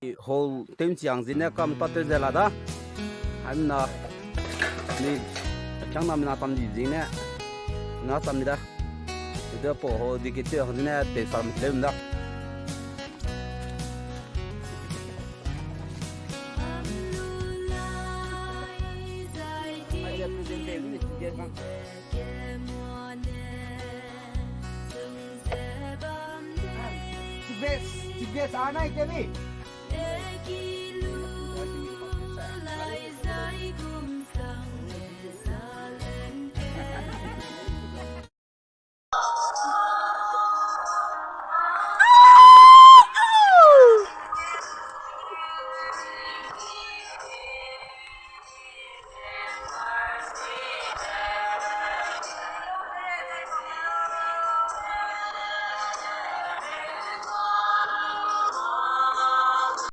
whole tem chiang zine kam patel zela da amna ni chang nam na tam di zine na tam ni da de po ho di ke te ho ne te sam lem da 집에 사나이 때문에